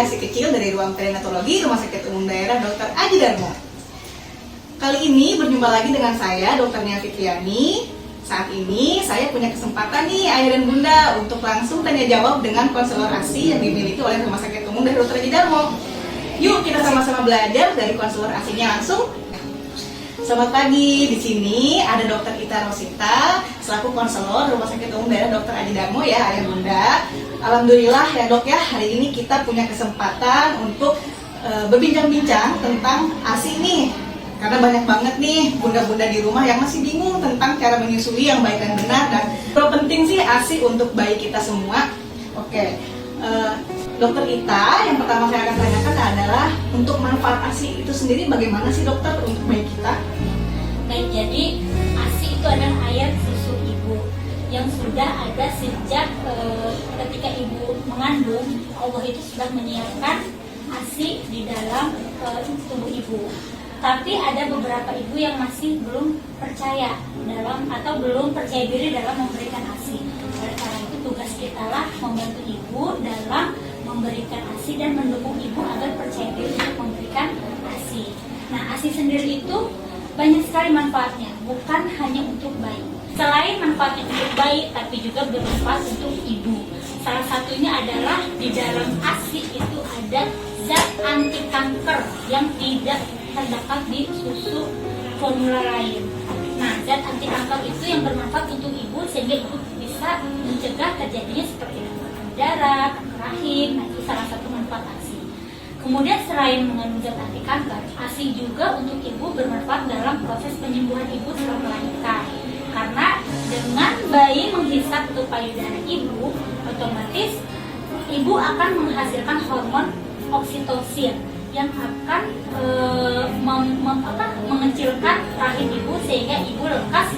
saya si kecil dari ruang perinatologi Rumah Sakit Umum Daerah Dr. Aji Darmo. Kali ini berjumpa lagi dengan saya, Dr. Nia Fitriani. Saat ini saya punya kesempatan nih, Ayah dan Bunda, untuk langsung tanya jawab dengan konselor ASI yang dimiliki oleh Rumah Sakit Umum Daerah Dr. Aji Darmo. Yuk kita sama-sama belajar dari konselor ASI-nya langsung. Selamat pagi, di sini ada Dr. Ita Rosita selaku konselor Rumah Sakit Umum Daerah Dr. Aji Darmo ya, Ayah Bunda. Alhamdulillah ya Dok ya, hari ini kita punya kesempatan untuk berbincang-bincang tentang ASI nih. Karena banyak banget nih bunda-bunda di rumah yang masih bingung tentang cara menyusui yang baik dan benar, dan penting sih ASI untuk bayi kita semua. Oke, Dokter Ita, yang pertama saya akan tanyakan adalah untuk manfaat ASI itu sendiri bagaimana sih dokter untuk bayi kita? Baik, jadi ASI itu adalah air susu ibu yang sudah ada sejak ketika ibu mengandung. Allah itu sudah menyiapkan ASI di dalam tubuh ibu. Tapi ada beberapa ibu yang masih belum percaya dalam atau belum percaya diri dalam memberikan ASI. Oleh karena itu tugas kita lah membantu ibu dalam memberikan ASI dan mendukung ibu agar percaya diri untuk memberikan ASI. Nah, ASI sendiri itu banyak sekali manfaatnya, bukan hanya untuk bayi. Selain manfaatnya untuk bayi, tapi juga bermanfaat untuk ibu. Salah satunya adalah di dalam ASI itu ada zat anti kanker yang tidak terdapat di susu formula lain. Nah, zat anti kanker itu yang bermanfaat untuk ibu sehingga ibu bisa mencegah terjadinya seperti darah, kanker rahim. Nah, itu salah satu manfaat ASI. Kemudian selain mengandung zat anti kanker, ASI juga untuk ibu bermanfaat dalam proses penyembuhan ibu setelah melahirkan. Karena dengan bayi menghisap tubuh payudara ibu, otomatis ibu akan menghasilkan hormon oksitosin yang akan mengecilkan rahim ibu sehingga ibu lekas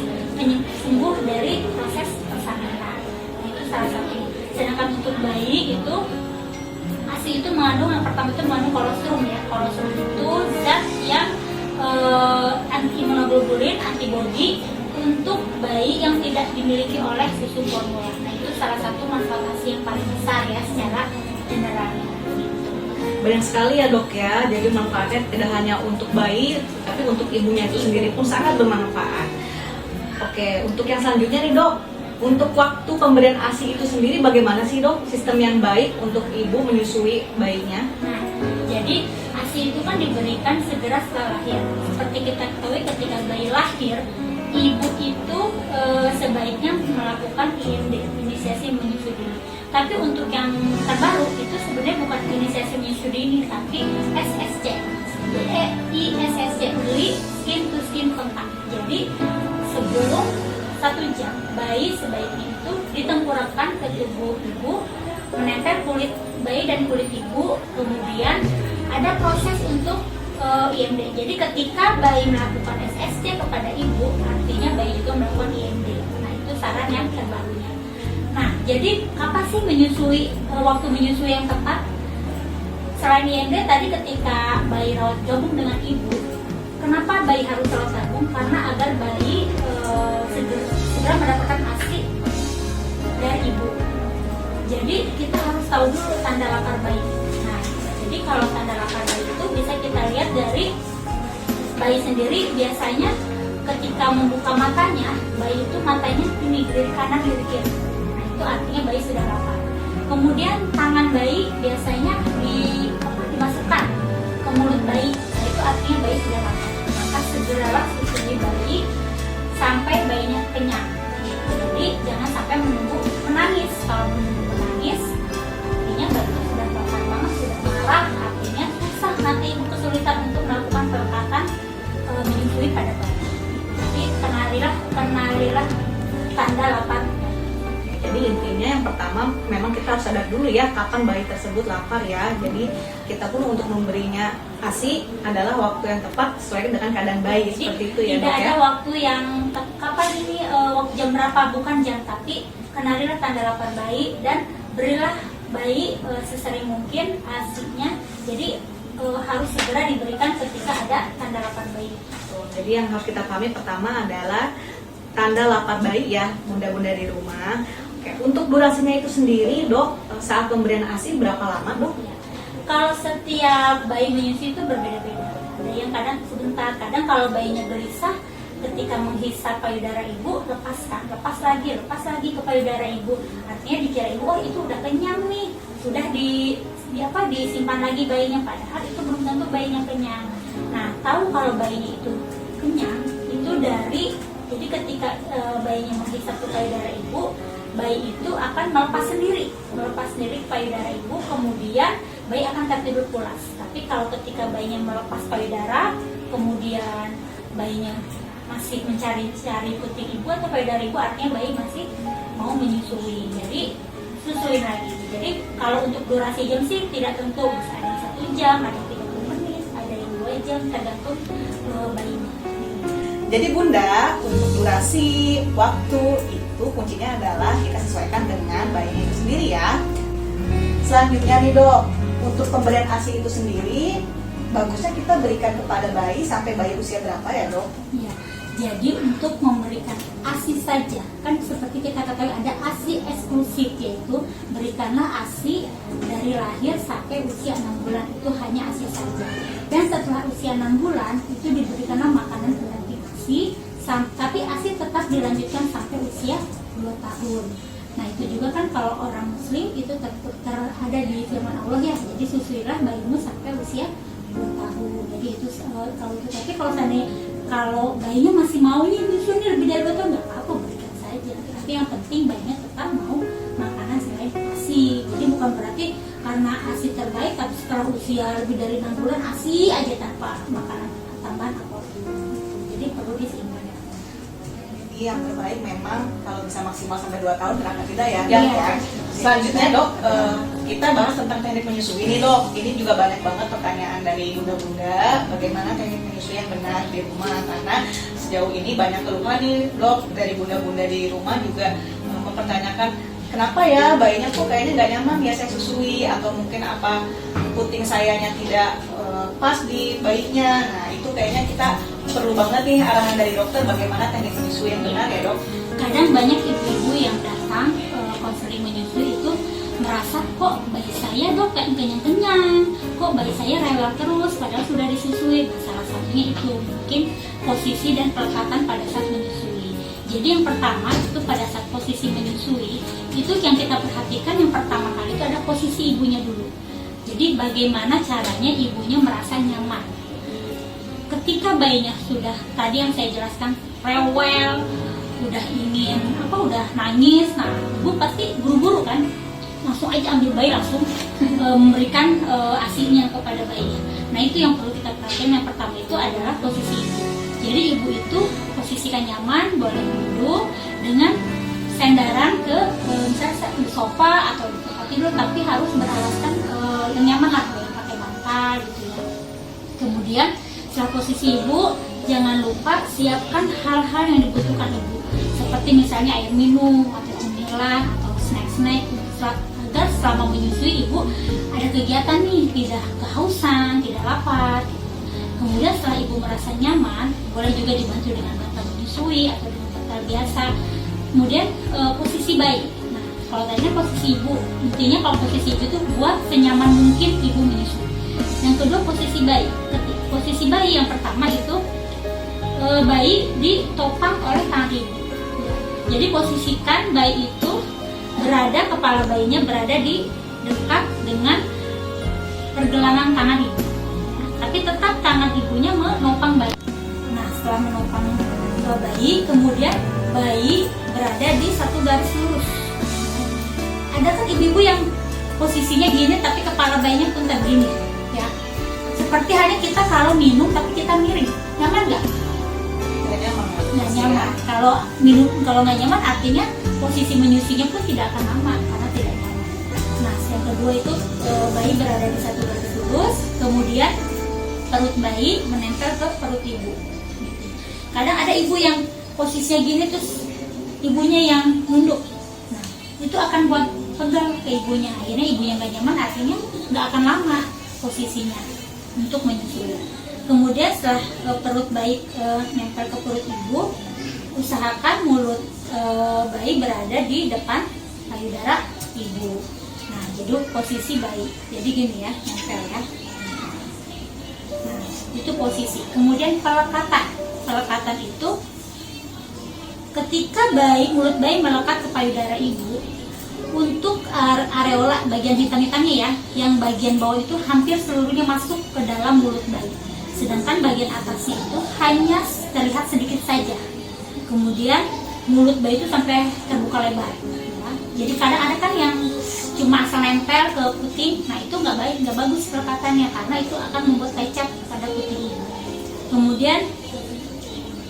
sembuh dari proses persalinan. Itu salah satu. Sedangkan untuk bayi itu ASI itu mengandung, yang pertama itu mengandung kolostrum ya. Kolostrum itu zat yang anti-imunoglobulin, antibodi untuk bayi yang tidak dimiliki oleh susu formula. Nah, itu salah satu manfaat ASI yang paling besar ya secara general. Banyak sekali ya dok ya, jadi manfaatnya tidak hanya untuk bayi, tapi untuk ibunya itu sendiri pun sangat bermanfaat. Oke, untuk yang selanjutnya nih dok, untuk waktu pemberian ASI itu sendiri bagaimana sih dok? Sistem yang baik untuk ibu menyusui bayinya? Nah, jadi ASI itu kan diberikan segera setelah lahir. Seperti kita ketahui ketika bayi lahir, ibu itu sebaiknya melakukan IMD, inisiasi menyusui dini. Tapi untuk yang terbaru itu sebenarnya bukan inisiasi menyusui dini, tapi SSC, ISSC, early skin to skin contact. Jadi sebelum 1 jam bayi sebaiknya itu ditengkurapkan ke tubuh ibu, menempel kulit bayi dan kulit ibu, kemudian ada proses untuk IMD. Jadi ketika bayi melakukan SSC kepada ibu, artinya bayi juga melakukan IMD. Nah, itu saran yang terbarunya. Nah, jadi kapan sih waktu menyusui yang tepat? Selain IMD tadi, ketika bayi rawat gabung dengan ibu. Kenapa bayi harus rawat gabung? Karena agar bayi segera mendapatkan ASI dari ibu. Jadi kita harus tahu dulu tanda lapar bayi. Nah, jadi kalau tanda lapar bayi itu bisa kita lihat dari bayi sendiri. Biasanya ketika membuka matanya, bayi itu matanya ini dari kanan dari kiri. Nah, itu artinya bayi sudah lapar. Kemudian tangan bayi biasanya dimasukkan ke mulut bayi. Nah, itu artinya bayi sudah lapar. Maka segeralah susui bayi sampai bayinya kenyang. Jadi jangan sampai menunggu menangis. Kalau menunggu menangis, artinya bayinya sudah lapar banget, sudah marah, artinya susah nanti ibu kesulitan untuk melakukan pelekatan menyusui pada bayi. Jadi kenalilah tanda lapar. Jadi intinya yang pertama memang kita harus sadar dulu ya kapan bayi tersebut lapar ya. Jadi kita pun untuk memberinya ASI adalah waktu yang tepat sesuai dengan keadaan bayi. Jadi, seperti itu ya dok ya. Tidak ada waktu yang kapan ini jam berapa, bukan jam, tapi kenalilah tanda lapar bayi dan berilah bayi sesering mungkin ASI-nya. Jadi harus segera diberikan ketika ada tanda lapar bayi. Jadi yang harus kita pahami pertama adalah tanda lapar bayi ya, bunda-bunda di rumah. Oke, untuk durasinya itu sendiri dok, saat pemberian ASI berapa lama dok? Kalau setiap bayi menyusui itu berbeda-beda. Ada yang kadang sebentar, kadang kalau bayinya gelisah ketika menghisap payudara ibu, lepaskan, lepas lagi ke payudara ibu. Artinya dikira ibu, oh itu udah kenyang nih, sudah disimpan lagi bayinya, padahal itu belum tentu bayinya kenyang. Nah, tahu kalau bayinya itu kenyang itu jadi ketika bayinya menghisap ke payudara ibu, bayi itu akan melepas sendiri ke payudara ibu, kemudian bayi akan tertidur pulas. Tapi kalau ketika bayinya melepas payudara, kemudian bayinya masih mencari puting ibu atau payudara ibu, artinya bayi masih mau menyusui. Jadi susuin lagi. Jadi kalau untuk durasi jam sih tidak tentu, bisa ada yang 1 jam, ada yang 30 menit, ada yang 2 jam, tergantung bayinya. Jadi Bunda, untuk durasi waktu itu kuncinya adalah kita sesuaikan dengan bayi itu sendiri ya. Selanjutnya nih Dok, untuk pemberian ASI itu sendiri bagusnya kita berikan kepada bayi sampai bayi usia berapa ya Dok? Iya. Jadi untuk memberikan ASI saja, kan seperti kita ketahui ada ASI eksklusif, yaitu berikanlah ASI dari lahir sampai usia 6 bulan, itu hanya ASI saja. Dan setelah usia 6 bulan itu diberikanlah makanan pengganti ASI, tapi ASI tetap dilanjutkan sampai usia 2 tahun. Nah itu juga kan kalau orang muslim itu ada di firman Allah ya, jadi susuilah bayimu sampai usia 2 tahun. Jadi itu kalau itu, tapi kalau bayinya masih maunya nyusu lebih dari 2 tahun, nggak apa-apa, berikan saja. Tapi yang penting bayinya tetap mau makanan selain ASI. Jadi bukan berarti karena ASI terbaik, tapi setelah usia lebih dari 6 bulan ASI aja tanpa makanan tambahan apapun. Jadi perlu diseimbangkan. Jadi yang terbaik memang kalau bisa maksimal sampai 2 tahun, kenapa tidak ya? Iya. Selanjutnya Dok, kita bahas tentang teknik menyusui ini Dok. Ini juga banyak banget pertanyaan dari bunda-bunda, bagaimana teknik menyusui yang benar di rumah. Karena sejauh ini banyak keluhan nih Dok, dari bunda-bunda di rumah juga mempertanyakan, kenapa ya bayinya kok kayaknya nggak nyaman ya saya susui, atau mungkin apa puting sayanya tidak pas di bayinya. Nah itu kayaknya kita perlu banget nih arahan dari dokter bagaimana teknik menyusui yang benar ya Dok. Kadang banyak ibu-ibu yang datang konseling menyusui itu merasa kok bayi saya Dok kayak kenyang-kenyang, kok bayi saya rewel terus padahal sudah disusui. Salah satunya itu mungkin posisi dan pelekatan pada saat menyusui. Jadi yang pertama itu pada saat posisi menyusui itu yang kita perhatikan, yang pertama kali itu ada posisi ibunya dulu. Jadi bagaimana caranya ibunya merasa nyaman. Ketika bayinya sudah tadi yang saya jelaskan rewel, udah ingin udah nangis, nah ibu pasti buru-buru kan, langsung aja ambil bayi, langsung memberikan ASI-nya kepada bayinya. Nah itu yang perlu kita perhatikan. Yang pertama itu adalah posisi ibu. Jadi ibu itu posisikan nyaman, boleh duduk dengan sendaran ke misalnya di sofa atau di tempat tidur, tapi harus beralaskan yang nyaman lah, pakai bantal gitu ya. Kemudian setelah posisi ibu, jangan lupa siapkan hal-hal yang dibutuhkan ibu, seperti misalnya air minum atau cemilan atau snack-snack, agar selama menyusui ibu ada kegiatan nih, tidak kehausan, tidak lapar gitu. Kemudian setelah ibu merasa nyaman, boleh juga dibantu dengan bantal menyusui atau dengan bantal biasa. Kemudian posisi bayi. Nah kalau tadinya posisi ibu, intinya kalau posisi ibu itu buat senyaman mungkin ibu menyusui. Yang kedua posisi bayi. Posisi bayi yang pertama itu bayi ditopang oleh tangan ibu. Jadi posisikan bayi itu kepala bayinya berada di dekat dengan pergelangan tangan ibu. Tapi tetap tangan ibunya menopang bayi. Nah setelah menopang bayi, kemudian bayi berada di satu garis lurus. Ada kan ibu-ibu yang posisinya gini tapi kepala bayinya pun begini ya. Seperti halnya kita kalau minum tapi kita miring, nyaman nggak? Nggak nyaman. Kalau nggak nyaman artinya posisi menyusuinya pun tidak akan lama karena tidak nyaman. Nah yang kedua itu bayi berada di satu garis lurus, kemudian perut bayi menempel ke perut ibu. Kadang ada ibu yang posisinya gini terus ibunya yang nunduk. Nah itu akan buat pegal ke ibunya, akhirnya ibunya nggak nyaman, artinya nggak akan lama posisinya untuk menyusui. Kemudian setelah perut bayi nempel ke perut ibu, usahakan mulut bayi berada di depan payudara ibu. Nah jadi posisi bayi. Jadi gini ya, nempel ya. Nah, itu posisi. Kemudian pelekatan. Pelekatan itu ketika mulut bayi melekat ke payudara ibu, untuk areola bagian hitam-hitamnya ya, yang bagian bawah itu hampir seluruhnya masuk ke dalam mulut bayi. Sedangkan bagian atasnya itu hanya terlihat sedikit saja. Kemudian mulut bayi itu sampai terbuka lebar. Ya. Jadi kadang ada kan yang cuma asal nempel ke puting, nah itu nggak baik, nggak bagus pelekatannya karena itu akan membuat lecet pada puting. Kemudian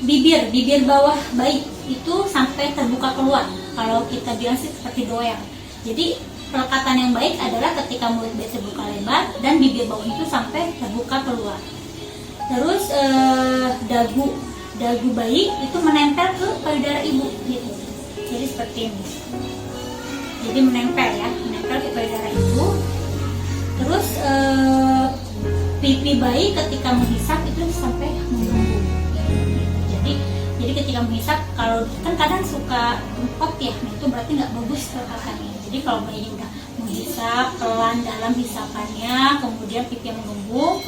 bibir bawah bayi itu sampai terbuka keluar. Kalau kita bilang sih seperti doang. Jadi pelekatan yang baik adalah ketika mulut bayi terbuka lebar dan bibir bawah itu sampai terbuka keluar. Terus dagu bayi itu menempel ke payudara ibu gitu. Jadi seperti ini. Jadi menempel ya, menempel ke payudara ibu. Terus pipi bayi ketika menghisap itu sampai mengembung. Jadi ketika menghisap, kalau kan kadang suka empot ya, nah itu berarti nggak bagus pelekatannya. Jadi kalau bayi udah menghisap pelan dalam hisapannya, kemudian pipi yang mengembung,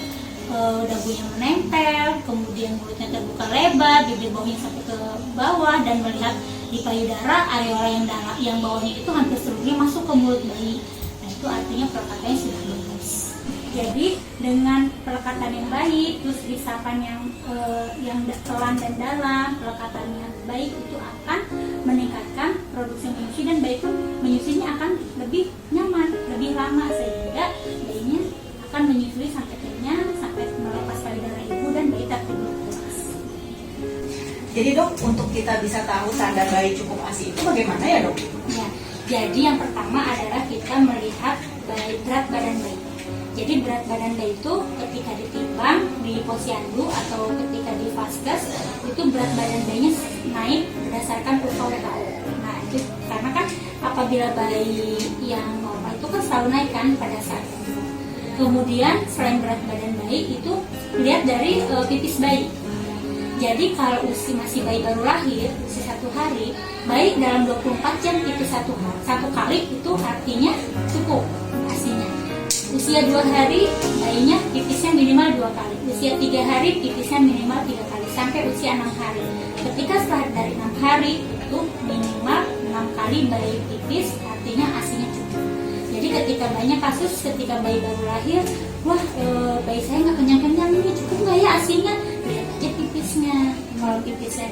dagunya menempel, kemudian mulutnya terbuka lebar, bibir bawahnya sampai ke bawah, dan melihat di payudara areola yang bawahnya itu hampir seluruhnya masuk ke mulut bayi. Nah itu artinya pelekatannya sudah bagus. Jadi dengan pelekatan yang baik, terus hisapan yang pelan dan dalam, pelekatan yang baik itu akan meningkatkan produksi menyusui, dan bayi pun menyusuinya akan lebih nyaman, lebih lama, sehingga bayinya akan menyusui sampai kenyang, sampai melepas payudara ibu dan bayi tak tidur pulas. Jadi dok, untuk kita bisa tahu tanda bayi cukup ASI itu bagaimana ya dok? Ya, jadi yang pertama adalah kita melihat berat badan bayi. Jadi berat badan bayi itu ketika ditimbang di posyandu atau ketika di vaskes, itu berat badan bayinya naik berdasarkan WHO. Nah itu karena kan apabila bayi yang normal itu kan selalu naik kan pada saat itu. Kemudian selain berat badan bayi itu lihat dari pipis bayi. Jadi kalau usia masih bayi baru lahir, usia 1 hari, bayi dalam 24 jam pipis satu kali itu artinya cukup asinya. Usia 2 hari, bayinya pipisnya minimal 2 kali. Usia 3 hari, pipisnya minimal 3 kali. Sampai usia 6 hari. Ketika setelah dari 6 hari, itu minimal 6 kali bayi pipis, artinya asinya cukup. Jadi ketika banyak kasus, ketika bayi baru lahir, wah bayi saya nggak kenyang-kenyang nih, cukup nggak ya asinya? Lihat aja pipisnya. Kalau pipisnya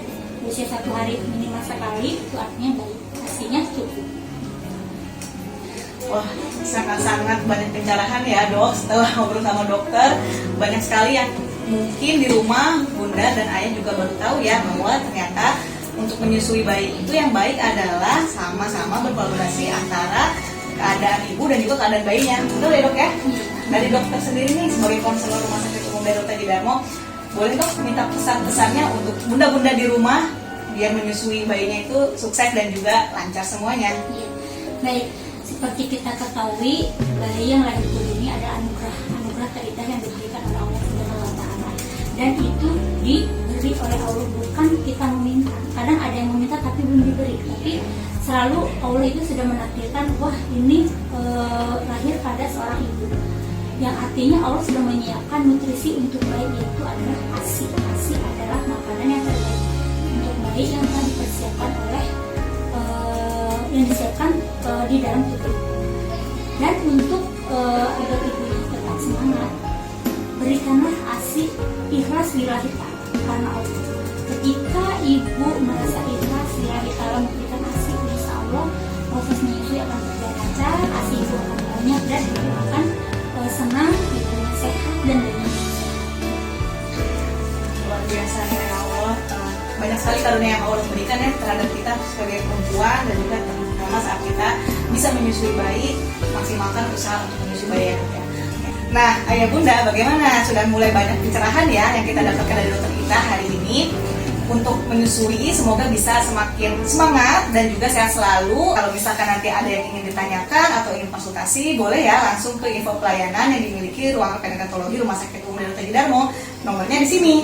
usia 1 hari minimal sekali, itu artinya bayi asinya cukup. Wah, sangat-sangat banyak pencerahan ya dok. Setelah ngobrol sama dokter, banyak sekali yang mungkin di rumah bunda dan ayah juga baru tahu ya, bahwa ternyata untuk menyusui bayi itu yang baik adalah sama-sama berkolaborasi antara keadaan ibu dan juga keadaan bayinya. Betul ya dok ya? Dari dokter sendiri nih sebagai konselor Rumah Sakit Umum Daerah Dr. Edi Darmo, boleh dok minta pesan-pesannya untuk bunda-bunda di rumah biar menyusui bayinya itu sukses dan juga lancar semuanya. Baik. Seperti kita ketahui, bayi yang lahir ini adalah anugerah terindah yang diberikan oleh Allah Subhanahu wa Ta'ala, dan itu diberi oleh Allah, bukan kita meminta. Kadang ada yang meminta tapi belum diberi, tapi selalu Allah itu sudah menakdirkan, wah ini lahir pada seorang ibu, yang artinya Allah sudah menyiapkan nutrisi untuk bayi, yaitu adalah ASI. ASI adalah makanan yang terbaik untuk bayi yang telah dipersiapkan yang disiapkan di dalam tubuh. Dan untuk agar ibu tetap semangat, berikanlah ASI ikhlas lillahi ta'ala karena Allah. Ketika ibu merasa ikhlas lillahi ta'ala memberikan ASI, insya Allah proses menyusui akan berjalan lancar, ASI ibu akan banyak, dan ibu akan senang, ibunya sehat dan bayinya sehat. Luar biasa ya Allah. Banyak sekali karunia yang Allah berikan ya terhadap kita sebagai perempuan, dan juga terutama saat kita bisa menyusui bayi, maksimalkan usaha untuk menyusui bayi ya. Nah ayah bunda, bagaimana? Sudah mulai banyak pencerahan ya yang kita dapatkan dari dokter kita hari ini untuk menyusui. Semoga bisa semakin semangat dan juga sehat selalu. Kalau misalkan nanti ada yang ingin ditanyakan atau ingin konsultasi, boleh ya langsung ke info pelayanan yang dimiliki Ruang Perinatologi Rumah Sakit Umum Daerah Dr. Edi Darmo. Nomornya di sini.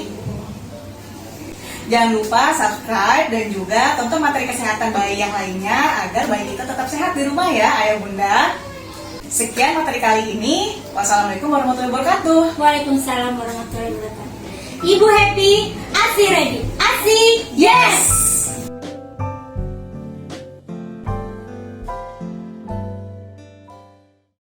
Jangan lupa subscribe dan juga tonton materi kesehatan bayi yang lainnya agar bayi kita tetap sehat di rumah ya ayah bunda. Sekian materi kali ini. Wassalamualaikum warahmatullahi wabarakatuh. Waalaikumsalam warahmatullahi wabarakatuh. Ibu happy, ASI ready. ASI, yes!